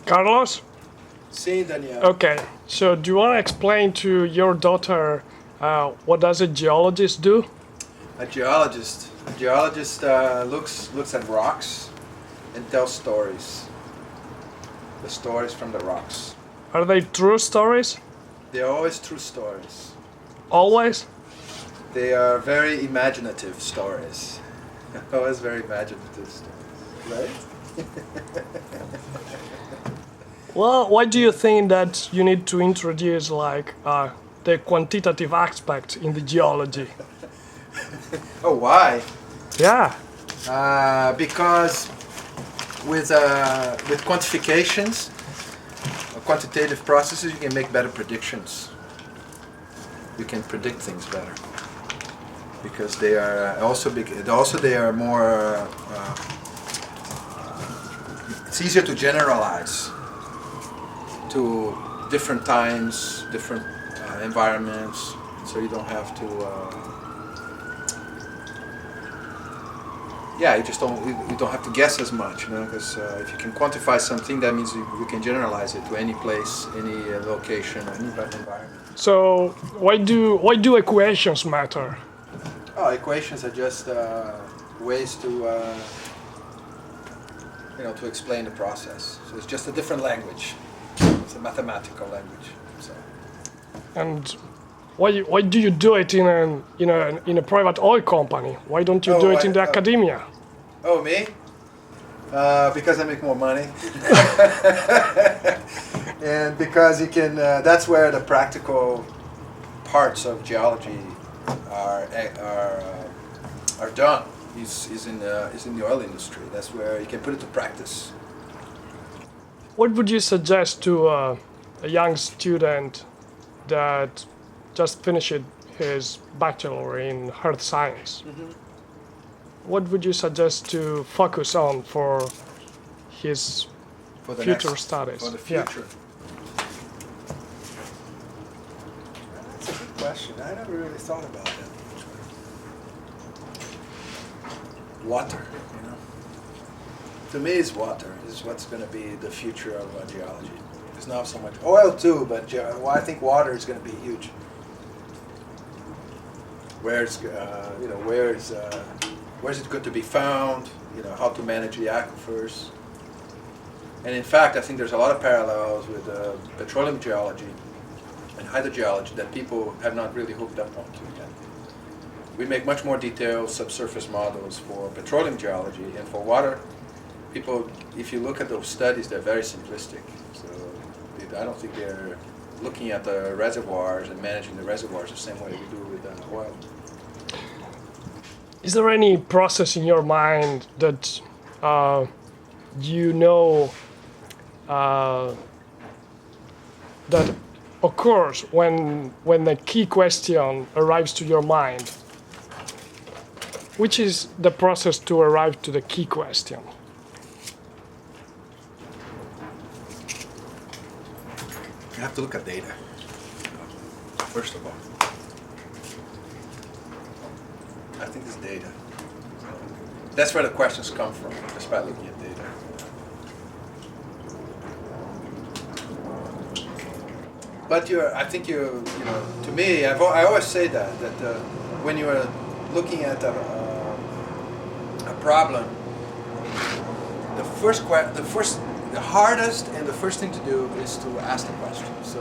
Carlos? Sim, Daniel. Okay, so do you want to explain to your daughter what does a geologist do? A geologist. A geologist looks at rocks and tells stories. The stories from the rocks. Are they true stories? They're always true stories. Always? They are very imaginative stories. Always very imaginative stories, right? Well, why do you think that you need to introduce the quantitative aspect in the geology? Oh, why? Yeah. Because with quantifications, quantitative processes, you can make better predictions. You can predict things better because they are they are more. It's easier to generalize to different times, different environments, so you don't have to. You don't have to guess as much, because if you can quantify something, that means you can generalize it to any place, any location, any environment. So why do equations matter? Oh, equations are just ways to to explain the process. So it's just a different language. It's a mathematical language. So. And why do you do it in a private oil company? Why don't you do it in the academia? Oh, me? Because I make more money. And because you can, that's where the practical parts of geology are done. Is in the oil industry. That's where you can put it to practice. What would you suggest to a young student that just finished his bachelor in earth science? Mm-hmm. What would you suggest to focus on for his future studies? For the future. Yeah. That's a good question. I never really thought about that. Water, To me, it's water. Is what's going to be the future of geology. It's not so much oil too, but I think water is going to be huge. Where's it good to be found? How to manage the aquifers. And in fact, I think there's a lot of parallels with petroleum geology and hydrogeology that people have not really hooked up onto yet. We make much more detailed subsurface models for petroleum geology, and for water, people, if you look at those studies, they're very simplistic. So I don't think they're looking at the reservoirs and managing the reservoirs the same way we do with oil. Is there any process in your mind that that occurs when the key question arrives to your mind? Which is the process to arrive to the key question? You have to look at data, first of all. I think it's data. That's where the questions come from, just by looking at data. But to me, I always say that when you are looking at a problem, the hardest and the first thing to do is to ask the question. So,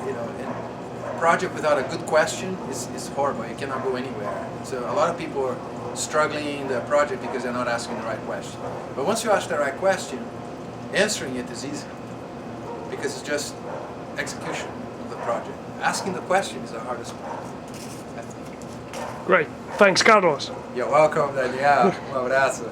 in a project without a good question is horrible. You cannot go anywhere. So a lot of people are struggling in the project because they're not asking the right question. But once you ask the right question, answering it is easy because it's just execution of the project. Asking the question is the hardest part. Great. Thanks, Carlos. You're welcome, Daniel. Um abraço.